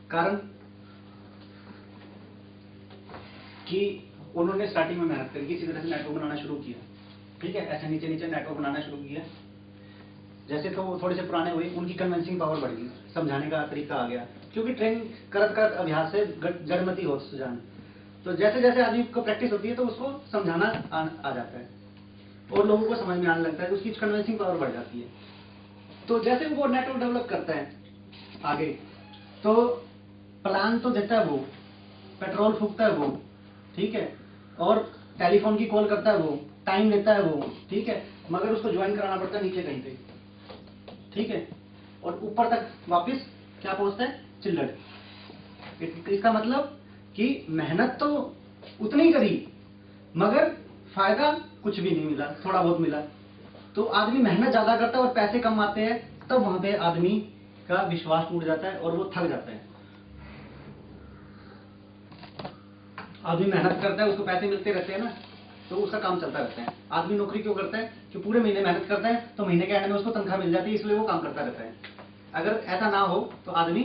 कारण कि उन्होंने स्टार्टिंग में मेहनत करके इसी तरह से नेटवर्क बनाना शुरू किया, ठीक है, ऐसे नीचे नीचे नेटवर्क बनाना शुरू किया। जैसे तो वो थोड़े से पुराने हुए, उनकी कन्विंसिंग पावर बढ़ गई, समझाने का तरीका आ गया, क्योंकि ट्रेनिंग करत करत अभ्यास से जड़मती हो सुजान। तो जैसे जैसे आदमी को प्रैक्टिस होती है तो उसको समझाना आ जाता है और लोगों को समझ में आने लगता है, उसकी कन्विंसिंग पावर बढ़ जाती है। तो जैसे वो नेटवर्क डेवलप करता है आगे, तो प्लान तो देता है वो, पेट्रोल फूकता है वो, ठीक है, और टेलीफोन की कॉल करता है वो, टाइम लेता है वो, ठीक है, मगर उसको ज्वाइन कराना पड़ता है नीचे कहीं पे, ठीक है, और ऊपर तक वापस क्या पहुंचता है, चिल्लड़। इसका मतलब कि मेहनत तो उतनी करी मगर फायदा कुछ भी नहीं मिला, थोड़ा बहुत मिला। तो आदमी मेहनत ज्यादा करता है और पैसे कम आते हैं, तब वहां पे आदमी का विश्वास टूट जाता है और वो थक जाता है। आदमी मेहनत करता है, उसको पैसे मिलते रहते हैं ना, तो उसका काम चलता रहता है। आदमी नौकरी क्यों करता है, कि पूरे महीने मेहनत करता है तो महीने के एंड में उसको तनख्वाह मिल जाती है, इसलिए वो काम करता रहता है। अगर ऐसा ना हो तो आदमी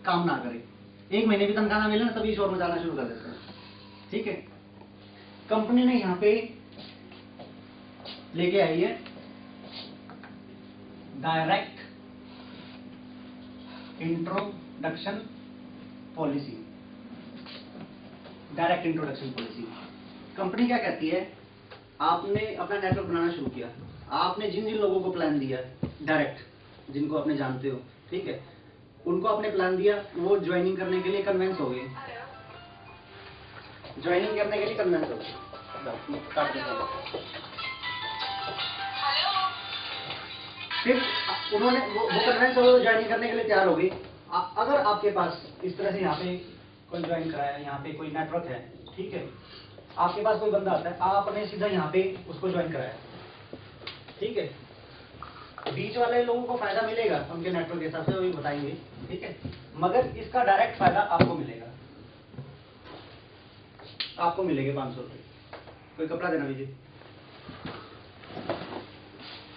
काम ना करे, एक महीने भी तनख्वाह ना मिले ना तभी शोर मचाना शुरू कर देता है, ठीक है। कंपनी ने यहाँ पे लेके आई है direct introduction policy. Direct introduction policy company क्या कहती है, आपने अपना नेटवर्क बनाना शुरू किया, आपने जिन जिन लोगों को प्लान दिया डायरेक्ट, जिनको आपने जानते हो, ठीक है, उनको आपने प्लान दिया, वो ज्वाइनिंग करने के लिए कन्वेंस हो गए, ज्वाइनिंग करने के लिए कन्वेंस हो गए। फिर उन्होंने वो कन्वेंस हो गए, ज्वाइनिंग करने के लिए तैयार हो गई। अगर आपके पास इस तरह से यहाँ पे कोई ज्वाइन कराया, यहाँ पे कोई नेटवर्क है, ठीक है, आपके पास कोई बंदा आता है, आपने सीधा यहाँ पे उसको ज्वाइन कराया, ठीक है, बीच वाले लोगों को फायदा मिलेगा उनके नेटवर्क के हिसाब से, वही बताएंगे, ठीक है, मगर इसका डायरेक्ट फायदा आपको मिलेगा, आपको मिलेंगे 500 रुपये। कोई कपड़ा देना दीजिए।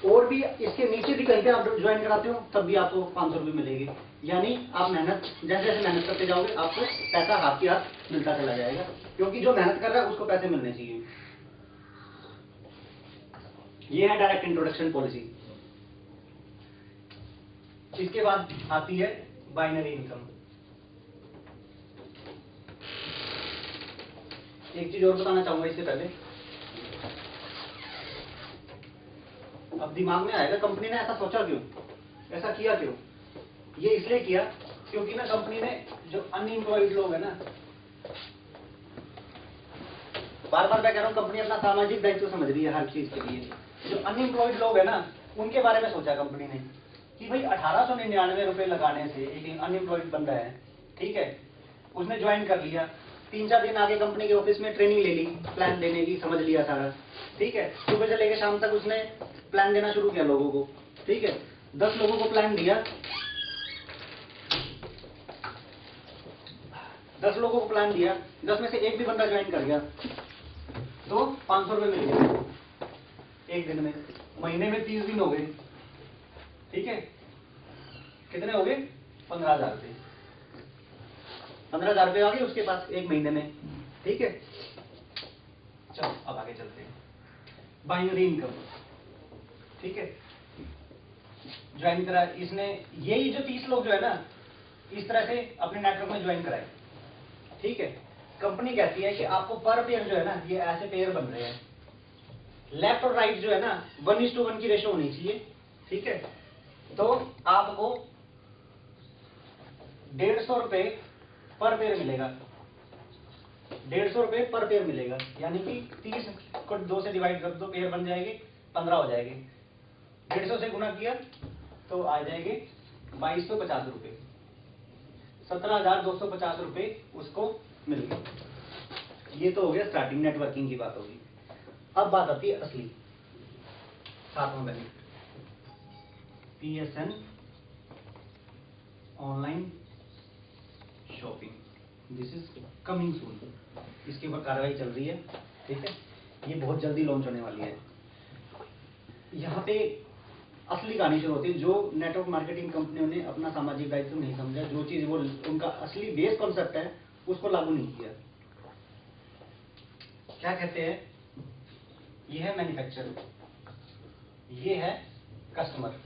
और भी इसके नीचे भी कहीं पे आप ज्वाइन कराते हो तब भी आपको 500 रुपये मिलेगी। यानी आप मेहनत जैसे जैसे मेहनत करते जाओगे आपको पैसा हाथ की हाथ मिलता चला जाएगा, क्योंकि जो मेहनत कर रहा है उसको पैसे मिलने चाहिए। ये है डायरेक्ट इंट्रोडक्शन पॉलिसी। इसके बाद आती है बाइनरी इनकम। एक चीज और बताना चाहूंगा इससे पहले, अब दिमाग में आएगा कंपनी ने ऐसा सोचा क्यों, ऐसा किया क्यों। ये इसलिए किया क्योंकि ना कंपनी ने जो अनएम्प्लॉयड लोग है ना, बार बार मैं कह रहा हूं कंपनी अपना सामाजिक दायित्व समझ रही है हर चीज के लिए। जो अनएम्प्लॉयड लोग है ना, उनके बारे में सोचा कंपनी ने कि भाई 1899 रुपए लगाने से एक अनएम्प्लॉयड बंदा है, ठीक है, उसने ज्वाइन कर लिया, 3-4 दिन आगे कंपनी के ऑफिस में ट्रेनिंग ले ली, प्लान देने की, समझ लिया सारा, ठीक है, सुबह से लेकर शाम तक उसने प्लान देना शुरू किया लोगों को, ठीक है, 10 लोगों को प्लान दिया, 10 लोगों को प्लान दिया, 10 में से एक भी बंदा ज्वाइन कर गया तो 500 रुपए मिल गए एक दिन में। महीने में 30 दिन हो गए, ठीक है, कितने हो गए, 15,000 रुपये। 15,000 रुपये आ गए उसके पास एक महीने में, ठीक है। चलो अब आगे चलते हैं। बाइनरी इनकम, ठीक है, ज्वाइन करा इसने, यही जो 30 लोग जो है ना, इस तरह से अपने नेटवर्क में ज्वाइन कराए, ठीक है। कंपनी कहती है कि आपको पर पेयर जो है ना, ये ऐसे पेयर बन रहे हैं, लेफ्ट और राइट जो है ना 1:1 की रेशो होनी चाहिए, ठीक है। तो आपको 150 रुपए पर पेयर मिलेगा, 150 रुपए पर पेयर मिलेगा, यानी कि 30 को 2 से डिवाइड कर दो, पेयर बन जाएगी, 15 हो जाएगी, 150 से गुना किया तो आ जाएंगे 2250 रुपए, 17,250 रुपए उसको मिल गए। ये तो हो गया स्टार्टिंग, नेटवर्किंग की बात होगी। अब बात आती है असली, 7वां benefit, PSN online shopping. This is coming soon, इसके ऊपर कार्रवाई चल रही है, ठीक है, ये बहुत जल्दी लॉन्च होने वाली है। यहाँ पे असली कहानी शुरू होती है। जो नेटवर्क मार्केटिंग कंपनियों ने अपना सामाजिक दायित्व नहीं समझा, जो चीज वो उनका असली बेस कॉन्सेप्ट है उसको लागू नहीं किया। क्या कहते हैं, ये है मैन्युफैक्चर, ये है कस्टमर,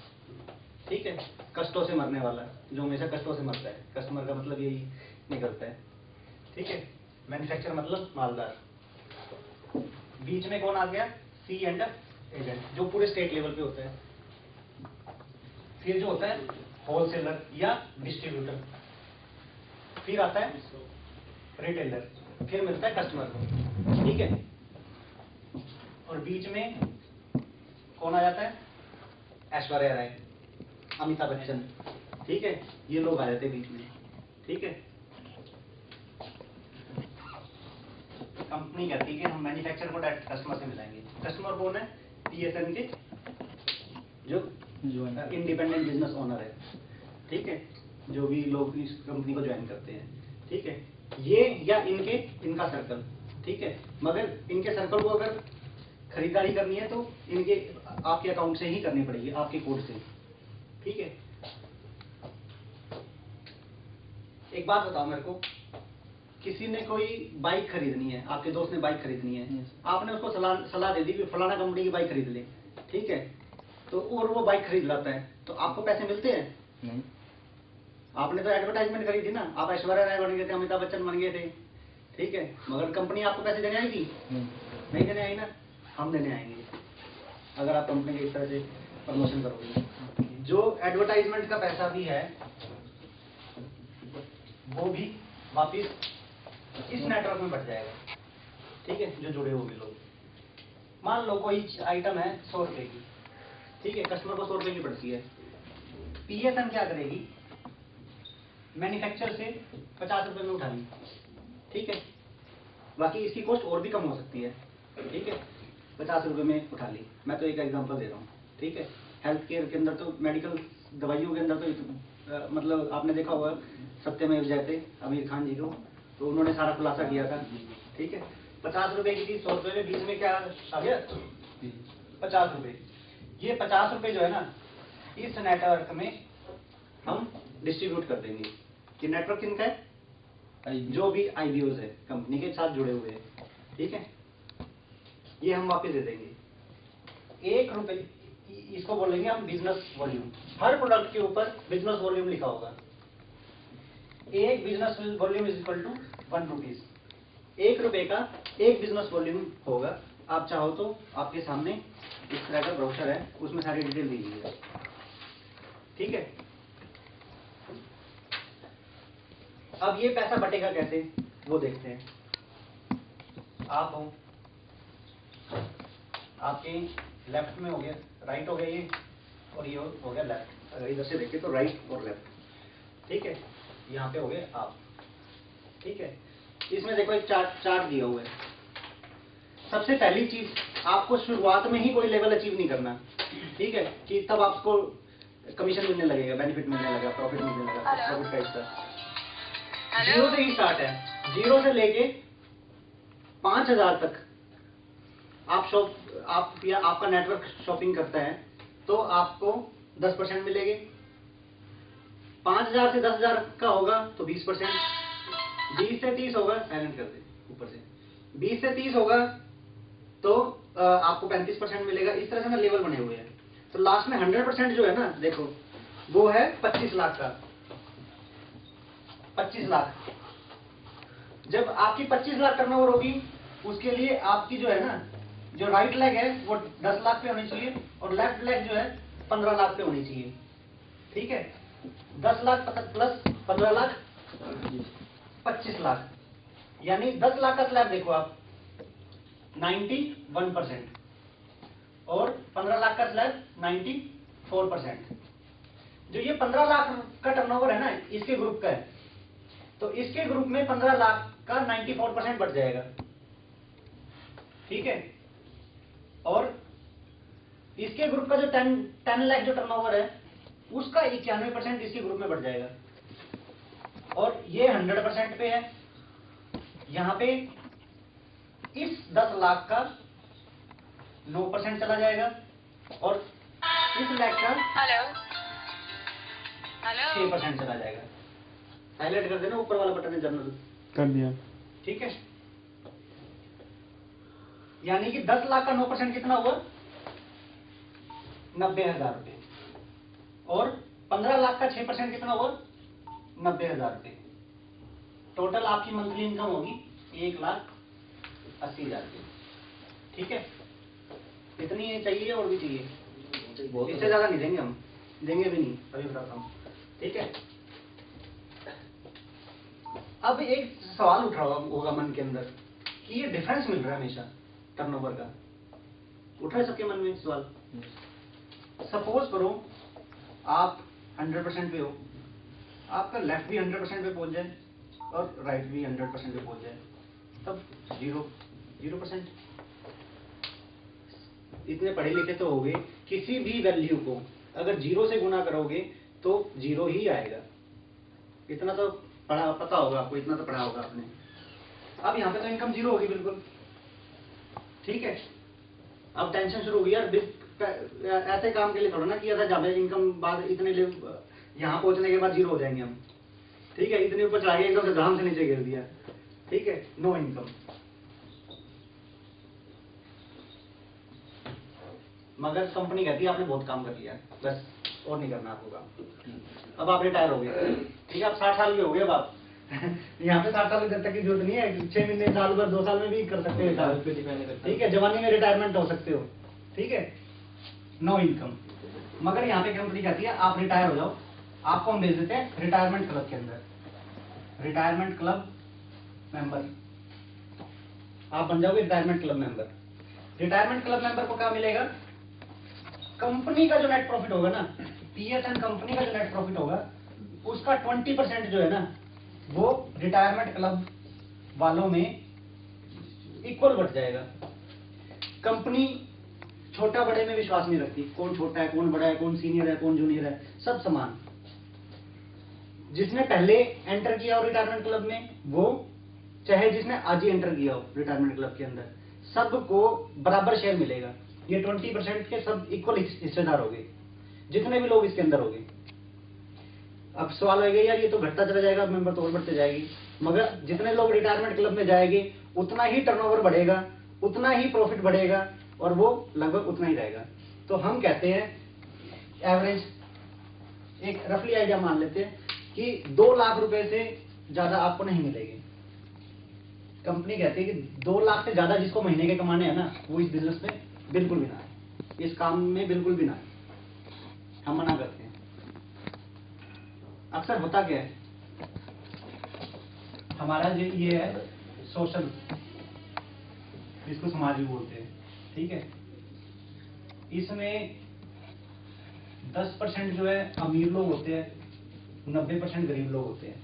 ठीक है, कष्टों से मरने वाला, जो हमेशा कष्टों से मरता है, कस्टमर का मतलब यही निकलता है, ठीक है। मैन्युफैक्चर मतलब मालदार। बीच में कौन आ गया, सी एंड एजेंट, जो पूरे स्टेट लेवल पे होता है। फिर जो होता है होलसेलर या डिस्ट्रीब्यूटर, फिर आता है रिटेलर, फिर मिलता है कस्टमर को, ठीक है। और बीच में कौन आ जाता है, ऐश्वर्या राय, अमिताभ बच्चन, ठीक है, ये लोग आ जाते हैं बीच में, ठीक है। कंपनी कहती है कि हम मैन्युफैक्चर को डायरेक्ट कस्टमर से मिलाएंगे। कस्टमर कौन है, पीएसएन के जो इंडिपेंडेंट बिजनेस ओनर है, ठीक है, जो भी लोग इस कंपनी को ज्वाइन करते हैं, ठीक है। ये या इनका सर्कल, ठीक है, मगर इनके सर्कल को अगर खरीदारी करनी है तो इनके आपके अकाउंट से ही करनी पड़ेगी, आपके कोड से, ठीक है। एक बात बताओ मेरे को, किसी ने कोई बाइक खरीदनी है, आपके दोस्त ने बाइक खरीदनी है, आपने उसको सलाह दे दी कि फलाना कंपनी की बाइक खरीद ले, ठीक है, तो और वो बाइक खरीद लाता है, तो आपको पैसे मिलते हैं? नहीं। आपने तो एडवर्टाइजमेंट करी थी ना, आप ऐश्वर्या राय बन गए थे, अमिताभ बच्चन बन गए थे, ठीक है, मगर कंपनी आपको पैसे देने आएगी? नहीं देने आई ना, हम देने आएंगे अगर आप कंपनी के इस तरह से प्रमोशन करोगे। जो एडवर्टाइजमेंट का पैसा भी है वो भी वापिस इस नेटवर्क में बढ़ जाएगा, ठीक है, जो जुड़े हुए लोग। मान लो कोई आइटम है 100 रुपए की, ठीक है, कस्टमर को 100 रुपए की पड़ती है, पीएसएन क्या करेगी, मैन्युफैक्चर से 50 रुपए में उठा ली, ठीक है, बाकी इसकी कॉस्ट और भी कम हो सकती है, ठीक है, 50 रुपए में उठा ली। मैं तो एक एग्जांपल दे रहा हूँ, ठीक है। हेल्थ केयर के अंदर तो, मेडिकल दवाइयों के अंदर तो मतलब आपने देखा होगा सत्यमेव जयते, आमिर खान जी को, तो उन्होंने सारा खुलासा किया था, ठीक है। 50 रुपए की चीज 100 रुपए में, बीच में क्या आ गया, 50 रुपए। ये 50 रुपए जो है ना, इस नेटवर्क में हम डिस्ट्रीब्यूट कर देंगे। ये नेटवर्क किनका है, जो भी आईबीओज है कंपनी के साथ जुड़े हुए हैं, ठीक है, ये हम वापस दे देंगे। 1 रुपए, इसको बोलेंगे हम बिजनेस वॉल्यूम। हर प्रोडक्ट के ऊपर बिजनेस वॉल्यूम लिखा होगा। एक business volume is equal to 1 rupees. 1 रुपए का एक बिजनेस वॉल्यूम होगा। आप चाहो तो आपके सामने इस तरह का ब्रोशर है, उसमें सारी डिटेल दी गई है, ठीक है। अब ये पैसा बटेगा कैसे, वो देखते हैं। आप हो, आपके लेफ्ट में हो गया, राइट हो गया ये, और ये हो गया लेफ्ट। अगर इधर से देखें तो राइट और लेफ्ट, ठीक है। यहाँ पे हो गए आप, ठीक है। इसमें देखो एक चार्ट दिया हुआ है। सबसे पहली चीज, आपको शुरुआत में ही कोई लेवल अचीव नहीं करना, ठीक है, कि तब आपको कमीशन मिलने लगेगा, बेनिफिट मिलने लगेगा, प्रॉफिट मिलने लगेगा, प्रॉफिट का हिस्सा। 0 से ही स्टार्ट है। 0 से लेके 5000 तक आप या आपका नेटवर्क शॉपिंग करता है तो आपको 10% मिलेंगे। 5000 से 10,000 का होगा तो 20%, 20 से 30 होगा, साइलेंट कर दे ऊपर से, 20 से 30 होगा तो आपको 35% मिलेगा। इस तरह से ना लेवल बने हुए हैं। तो लास्ट में 100% जो है ना, देखो वो है 25 लाख का। 25 लाख, जब आपकी 25 लाख टर्नओवर होगी, उसके लिए आपकी जो है ना, जो राइट लेग है वो 10 लाख पे होनी चाहिए और लेफ्ट लेग जो है 15 लाख पे होनी चाहिए, ठीक है। 10 लाख प्लस 15 लाख 25 लाख, यानी 10 लाख का स्लैब देखो आप 91% और 15 लाख का स्लैब 94%। जो ये 15 लाख का टर्नओवर है ना, इसके ग्रुप का है, तो इसके ग्रुप में 15 लाख का 94% बढ़ जाएगा, ठीक है। और इसके ग्रुप का जो 10 लाख जो टर्नओवर है, उसका 91% इसके ग्रुप में बढ़ जाएगा। और ये 100% पे है, यहां पे इस 10 लाख का 9% चला जाएगा और इस लैख का हेलो हेलो 6% चला जाएगा। हाईलाइट कर देना ऊपर वाला बटन है जनरल, कर दिया। ठीक है। यानी कि 10 लाख का 9% कितना हुआ? 90,000 रुपए। और 15 लाख का 6% कितना हुआ? 90,000 रुपए। टोटल आपकी मंथली इनकम होगी 1,80,000 रुपए, ठीक है। इतनी ही चाहिए और भी चाहिए? इससे ज्यादा नहीं देंगे हम, देंगे भी नहीं, अभी बताता हूँ, ठीक है। अब एक सवाल उठ रहा होगा मन के अंदर कि ये डिफरेंस मिल रहा है हमेशा टर्नओवर का, उठ रहा है सबके मन में सवाल। सपोज करो आप 100% पे हो, आपका लेफ्ट भी 100% पे पहुंच जाए और राइट भी 100% पे पहुंच जाए, तब 0%। इतने पढ़े लिखे तो हो गए, किसी भी वैल्यू को अगर 0 से गुना करोगे तो 0 ही आएगा। इतना तो पढ़ा, पता होगा आपको, इतना तो पढ़ा होगा आपने। अब यहाँ पे तो इनकम 0 होगी बिल्कुल, ठीक है। अब टेंशन शुरू होगी यार, ऐसे काम के लिए थोड़ा ना किया था जब इनकम बाद इतने यहाँ पहुंचने के बाद 0 हो जाएंगे हम, ठीक है। इतने ऊपर चढ़ा गया, एकदम से धाम से नीचे गिर दिया, ठीक है, नो इनकम। मगर कंपनी कहती है आपने बहुत काम कर लिया, बस और नहीं करना आपको काम। अब आप रिटायर हो गए, ठीक है, आप 60 साल के हो गए। अब आप यहाँ पे 60 साल तक की जरूरत नहीं है, 6 महीने, साल भर, 2 साल में भी कर सकते हो, ठीक है। जवानी में रिटायरमेंट हो सकते हो, ठीक है, नो इनकम। मगर यहाँ पे कंपनी कहती है आप रिटायर हो जाओ, आपको हम भेज देते हैं रिटायरमेंट क्लब के अंदर, रिटायरमेंट क्लब मेंबर। आप बन जाओगे retirement club member. Retirement club member को क्या मिलेगा? कंपनी का जो नेट प्रॉफिट होगा ना, पीएसएन कंपनी का जो नेट प्रॉफिट होगा, उसका 20% जो है ना, वो रिटायरमेंट क्लब वालों में इक्वल बढ़ जाएगा। कंपनी छोटा बड़े में विश्वास नहीं रखती, कौन छोटा है, कौन बड़ा है, कौन सीनियर है, कौन जूनियर है, सब समान। जिसने पहले एंटर किया हो रिटायरमेंट क्लब में, वो चाहे जिसने आज ही एंटर किया हो रिटायरमेंट क्लब के अंदर, सबको बराबर शेयर मिलेगा। ये 20% के सब इक्वल हिस्सेदार हो गए, जितने भी लोग इसके अंदर हो गए। अब सवाल आएगा यार ये तो घटता चला जाएगा, मेंबर तो और बढ़ते जाएगी। मगर जितने लोग रिटायरमेंट क्लब में जाएंगे उतना ही टर्नओवर बढ़ेगा, उतना ही प्रॉफिट बढ़ेगा, और वो लगभग उतना ही रहेगा। तो हम कहते हैं एवरेज, एक रफली आइडिया मान लेते हैं कि 2 लाख रुपए से ज्यादा आपको नहीं मिलेगी। कंपनी कहती है कि 2 लाख से ज्यादा जिसको महीने के कमाने हैं ना, वो इस बिजनेस में बिल्कुल भी ना है, इस काम में बिल्कुल भी ना है, हम मना करते हैं। अक्सर होता क्या है, हमारा जो ये है सोशल, जिसको समाज भी बोलते हैं, ठीक है, इसमें 10% जो है अमीर लोग होते हैं, 90% गरीब लोग होते हैं,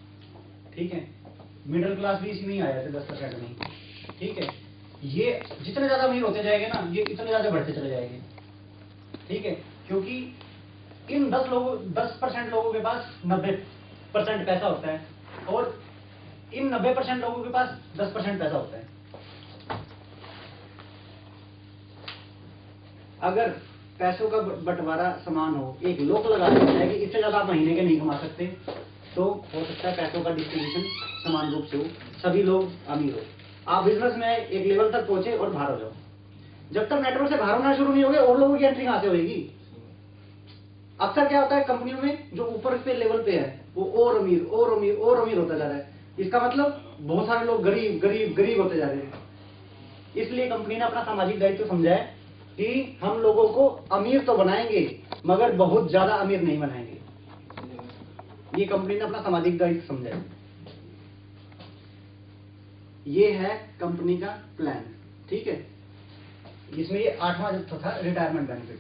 ठीक है। मिडिल क्लास भी इसी में ही आ जाते हैं 10% में, ठीक है। ये जितने ज्यादा अमीर होते जाएंगे ना, ये इतने ज्यादा बढ़ते चले जाएंगे, ठीक है। क्योंकि इन 10% लोगों के पास 90% पैसा होता है, और इन 90% लोगों के पास 10% पैसा होता है। अगर पैसों का बंटवारा समान हो, एक लोक लगा दिया जाए कि इससे ज्यादा आप महीने के नहीं कमा सकते, तो हो सकता है पैसों का डिस्ट्रीब्यूशन समान रूप से हो, सभी लोग अमीर हो, आप बिजनेस में एक लेवल तक पहुंचे और बाहर हो जाओ। जब तक नेटवर्क से बाहर होना शुरू नहीं होगा, और लोगों की एंट्री कहां से होगी? अक्सर क्या होता है कंपनियों में, जो ऊपर पे लेवल पे है वो और अमीर और अमीर और अमीर होता जा रहा है। इसका मतलब बहुत सारे लोग गरीब गरीब गरीब होते जा रहे हैं। इसलिए कंपनी ने अपना सामाजिक दायित्व समझा है कि हम लोगों को अमीर तो बनाएंगे, मगर बहुत ज्यादा अमीर नहीं बनाएंगे। ये कंपनी ने अपना सामाजिक दायित्व समझा है। ये है कंपनी का प्लान, ठीक है। इसमें ये 8वां जो था रिटायरमेंट बेनिफिट,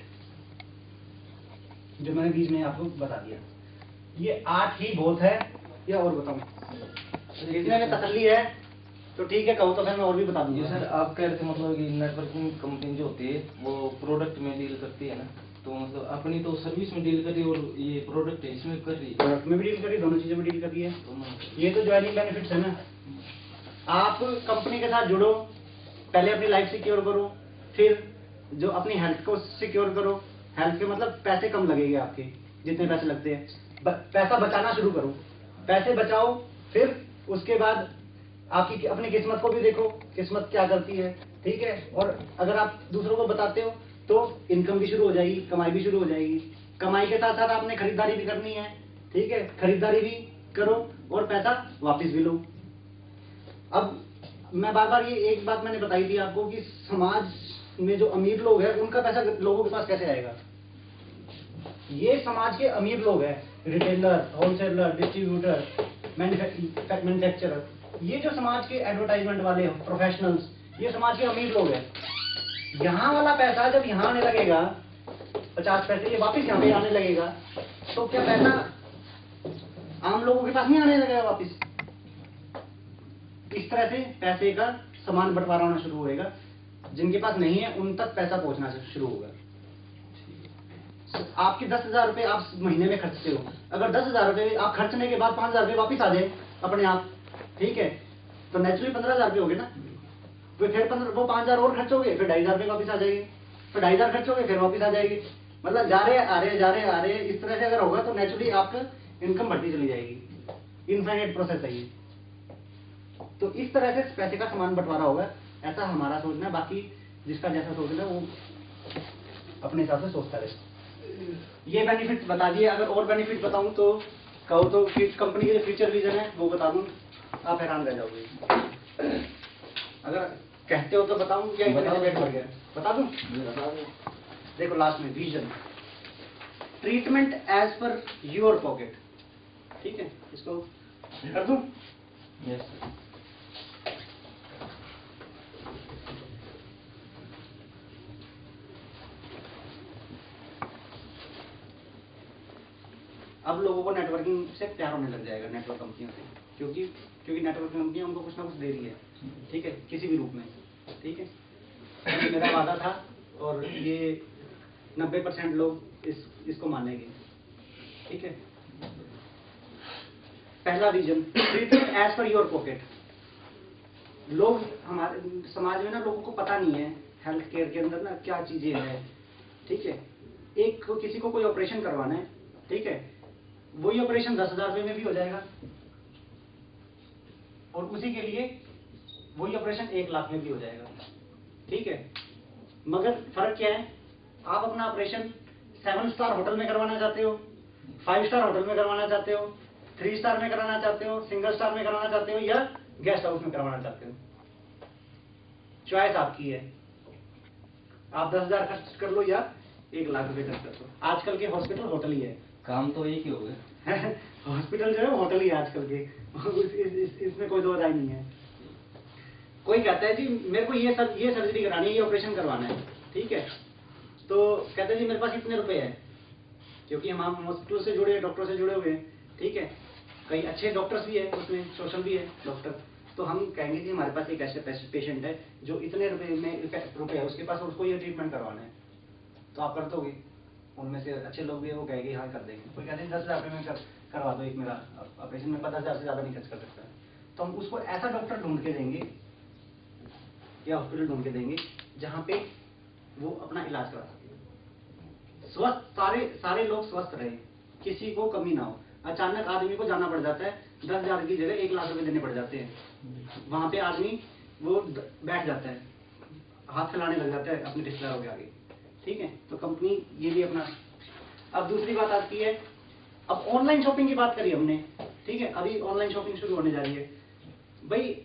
जो मैंने बीच में आपको बता दिया। ये 8 ही बहुत है, या और बताऊं? इतने में तसल्ली है तो ठीक है, कहो तो फिर मैं और भी बता दूंगा। सर आप कह रहे थे मतलब कि नेटवर्किंग कंपनी जो होती है वो प्रोडक्ट में डील करती है ना, तो मतलब अपनी तो सर्विस में डील कर रही है, और ये प्रोडक्ट है इसमें कर रही है, प्रोडक्ट में भी डील कर रही है, दोनों चीजों में डील कर रही है। ये तो ज्वाइनिंग बेनिफिट्स है ना। आप कंपनी के साथ जुड़ो, पहले अपनी लाइफ सिक्योर करो, फिर जो अपनी हेल्थ को सिक्योर करो, हेल्थ के मतलब पैसे कम लगेंगे आपके, जितने पैसे लगते हैं। पैसा बचाना शुरू करो, पैसे बचाओ, फिर उसके बाद आपकी अपनी किस्मत को भी देखो, किस्मत क्या करती है, ठीक है। और अगर आप दूसरों को बताते हो तो इनकम भी शुरू हो जाएगी, कमाई भी शुरू हो जाएगी। कमाई के साथ साथ आपने खरीदारी भी करनी है, ठीक है, खरीदारी भी करो और पैसा वापस भी लो। अब मैं बार बार ये एक बात मैंने बताई थी आपको कि समाज में जो अमीर लोग हैं उनका पैसा लोगों के पास कैसे आएगा। ये समाज के अमीर लोग हैं, रिटेलर, होलसेलर, डिस्ट्रीब्यूटर, मैन्युफैक्चरर, ये जो समाज के एडवर्टाइजमेंट वाले प्रोफेशनल्स, ये समाज के अमीर लोग हैं। यहाँ वाला पैसा जब यहाँ आने लगेगा, 50 पैसे ये वापस यहाँ पे आने लगेगा, तो क्या पैसा आम लोगों के पास नहीं आने लगेगा वापस। इस तरह से पैसे का समान बंटवारा होना शुरू होएगा, जिनके पास नहीं है उन तक पैसा पहुंचना शुरू होगा। आपके 10,000 रुपए आप महीने में खर्चते हो, अगर 10,000 रुपए आप खर्चने के बाद 5,000 रुपए वापिस आ जाए अपने आप, ठीक है, तो नेचुरली 15,000 रुपए हो गए ना। फिर 15 वो 5,000 और खर्चोगे, फिर 2,500 रुपए वापिस आ जाएगी, फिर 2,500 खर्चोगे, फिर वापिस आ जाएगी। मतलब जा रहे आ रहे इस तरह से अगर होगा तो नेचुरली आपका इनकम बढ़ती चली जाएगी। इनफाइनाइट प्रोसेस है ये। तो इस तरह से पैसे का समान बंटवारा होगा, ऐसा हमारा सोचना है। बाकी जिसका जैसा सोचना है वो अपने हिसाब से सोचता रहे। ये बेनिफिट बता दिए, अगर और बेनिफिट बताऊं तो कहो तो कंपनी के जो फ्यूचर विजन है वो बता दूं, आप हैरान रह जाओगे। अगर कहते हो तो बताऊं क्या वेट बढ़ गया, बता दूं? देखो लास्ट में vision, treatment as per your pocket, ठीक है, इसको कर दूं? यस। अब लोगों को नेटवर्किंग से प्यार होने लग जाएगा, नेटवर्क कंपनियों से, क्योंकि नेटवर्क कंपनियां उनको कुछ ना कुछ दे रही है, ठीक है, किसी भी रूप में, ठीक है। ये मेरा वादा था और ये 90% लोग इसको मानेंगे, ठीक है। पहला reason, treatment as per your pocket. लोग हमारे समाज में ना, लोगों को पता नहीं है हेल्थ केयर के अंदर ना क्या चीजें हैं, ठीक है। किसी को कोई ऑपरेशन करवाना है, ठीक है, वही ऑपरेशन 10,000 रुपए में भी हो जाएगा और उसी के लिए वही ऑपरेशन 1 लाख में भी हो जाएगा, ठीक है। मगर फर्क क्या है, आप अपना ऑपरेशन 7 स्टार होटल में करवाना चाहते हो, 5 स्टार होटल में करवाना चाहते हो, 3 स्टार में कराना चाहते हो, सिंगल स्टार में कराना चाहते हो या गेस्ट हाउस में करवाना चाहते हो, चॉइस आपकी है। आप 10,000 खर्च कर लो या 1 लाख रुपए खर्च कर लो। आजकल के हॉस्पिटल होटल ही है, काम तो एक ही हो गया। हॉस्पिटल जो है होटल ही है आजकल के, इसमें कोई दो राय नहीं है। कोई कहता है जी मेरे को ये सर्जरी करानी है, ये ऑपरेशन करवाना है, ठीक है, तो कहते हैं जी मेरे पास इतने रुपए हैं, क्योंकि हम हॉस्पिटल से जुड़े हैं, डॉक्टर से जुड़े हुए हैं, ठीक है, कई अच्छे डॉक्टर्स भी है उसमें, सोशल भी है डॉक्टर, तो हम कहेंगे कि हमारे पास एक ऐसे पेशेंट है जो इतने रुपए है उसके पास और उसको ये ट्रीटमेंट करवाना है, तो आप कर दोगे। उनमें से अच्छे लोग भी है वो कहेंगे हाँ कर देंगे। कोई कहते हैं 10,000 रुपये में करवा दो एक मेरा ऑपरेशन, में 50,000 से ज़्यादा नहीं खर्च कर सकता है, तो हम उसको ऐसा डॉक्टर ढूंढ के देंगे या हॉस्पिटल ढूंढ के देंगे जहाँ पे वो अपना इलाज करा सके, स्वस्थ सारे लोग स्वस्थ रहे, किसी को कमी ना हो। अचानक आदमी को जाना पड़ जाता है, 10,000 की जगह 1 लाख रुपए देने पड़ जाते हैं, वहां पे आदमी वो बैठ जाता है, हाथ फैलाने लग जाता है अपने रिश्तेदारों के आगे, ठीक है। तो कंपनी ये भी अपना। अब दूसरी बात आती है, अब ऑनलाइन शॉपिंग की बात करी हमने, ठीक है, अभी ऑनलाइन शॉपिंग शुरू होने जा रही है। भाई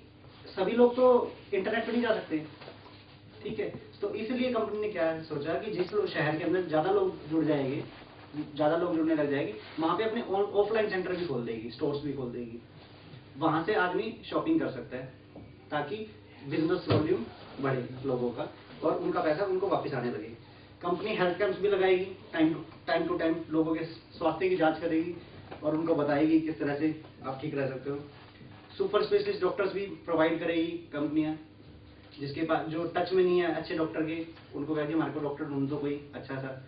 सभी लोग तो इंटरनेट पे नहीं जा सकते, ठीक है, तो इसलिए कंपनी ने क्या सोचा कि जिस शहर के अंदर ज्यादा लोग जुड़ जाएंगे, ज्यादा लोग जुड़ने लग जाएंगे, वहां पे अपने ऑफलाइन सेंटर भी खोल देगी, स्टोर्स भी खोल देगी, वहां से आदमी शॉपिंग कर सकता है, ताकि बिजनेस वॉल्यूम बढ़े लोगों का और उनका पैसा उनको वापस आने लगे। कंपनी हेल्थ कैंप्स भी लगाएगी, टाइम टू टाइम लोगों के स्वास्थ्य की जांच करेगी और उनको बताएगी किस तरह से आप ठीक रह सकते हो। सुपर स्पेशलिस्ट डॉक्टर्स भी प्रोवाइड करेगी कंपनियां, जिसके पास जो टच में नहीं है अच्छे डॉक्टर के, उनको कहेगी हमारे को डॉक्टर ढूंढ दो कोई अच्छा सा,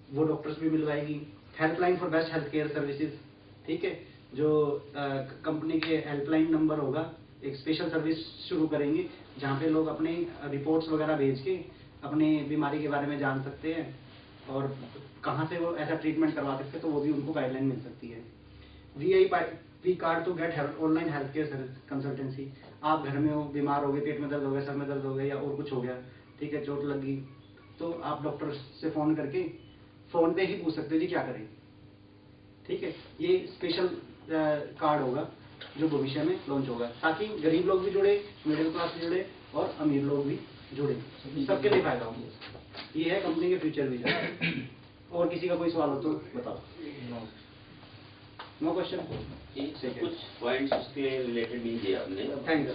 वो डॉक्टर्स भी मिलवाएगी। Helpline for best health care services, ठीक है, जो कंपनी के हेल्पलाइन नंबर होगा, एक स्पेशल सर्विस शुरू करेंगे जहाँ पे लोग अपने रिपोर्ट्स वगैरह भेज के अपने बीमारी के बारे में जान सकते हैं और कहाँ से वो ऐसा ट्रीटमेंट करवा सकते हैं, तो वो भी उनको गाइडलाइन मिल सकती है। We card to get online health care consultancy. आप घर में हो, बीमार हो गए, पेट में दर्द हो गया, सर में दर्द हो गया या और कुछ हो गया, ठीक है, चोट लग गई, तो आप डॉक्टर से फ़ोन करके फ़ोन पे ही पूछ सकते हो जी क्या करें, ठीक है। ये स्पेशल कार्ड होगा जो भविष्य में लॉन्च होगा, ताकि गरीब लोग भी जुड़े, मिडिल क्लास भी जुड़े और अमीर लोग भी जुड़े, सबके लिए फायदा होगा। ये है कंपनी के फ्यूचर विजन। और किसी का कोई सवाल हो तो बताओ। No question. कुछ पॉइंट्स उसके रिलेटेड नहीं दिए आपने। Thank you.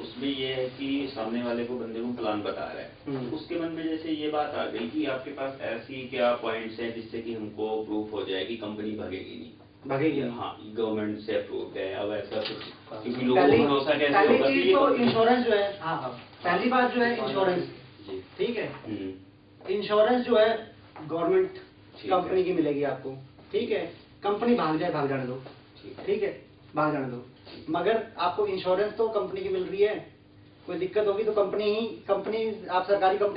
उसमें ये है कि सामने वाले को बंदे को प्लान बता रहा है, उसके मन में जैसे ये बात आ गई कि आपके पास ऐसी क्या पॉइंट्स हैं जिससे कि हमको प्रूफ हो जाए कि कंपनी भागेगी नहीं, भागेगी। हाँ, गवर्नमेंट से अप्रूव है, अब ऐसा कुछ, क्योंकि लोगों पहली को भरोसा कैसे पहली होगा कि चीज ये तो कंपनी- इंश्योरेंस जो है, हाँ हाँ, पहली बात जो है इंश्योरेंस, जी। ठीक है। हम्म। इंश्योरेंस जो है गवर्नमेंट ठीक कंपनी है। की मिलेगी आपको, ठीक है। कंपनी भाग जाए, भाग जाने दो, ठीक है। ठीक है, भाग जाने दो, मगर आपको इंश्योरेंस तो कंपनी की मिल रही है। कोई दिक्कत होगी तो कंपनी आप सरकारी कंपनी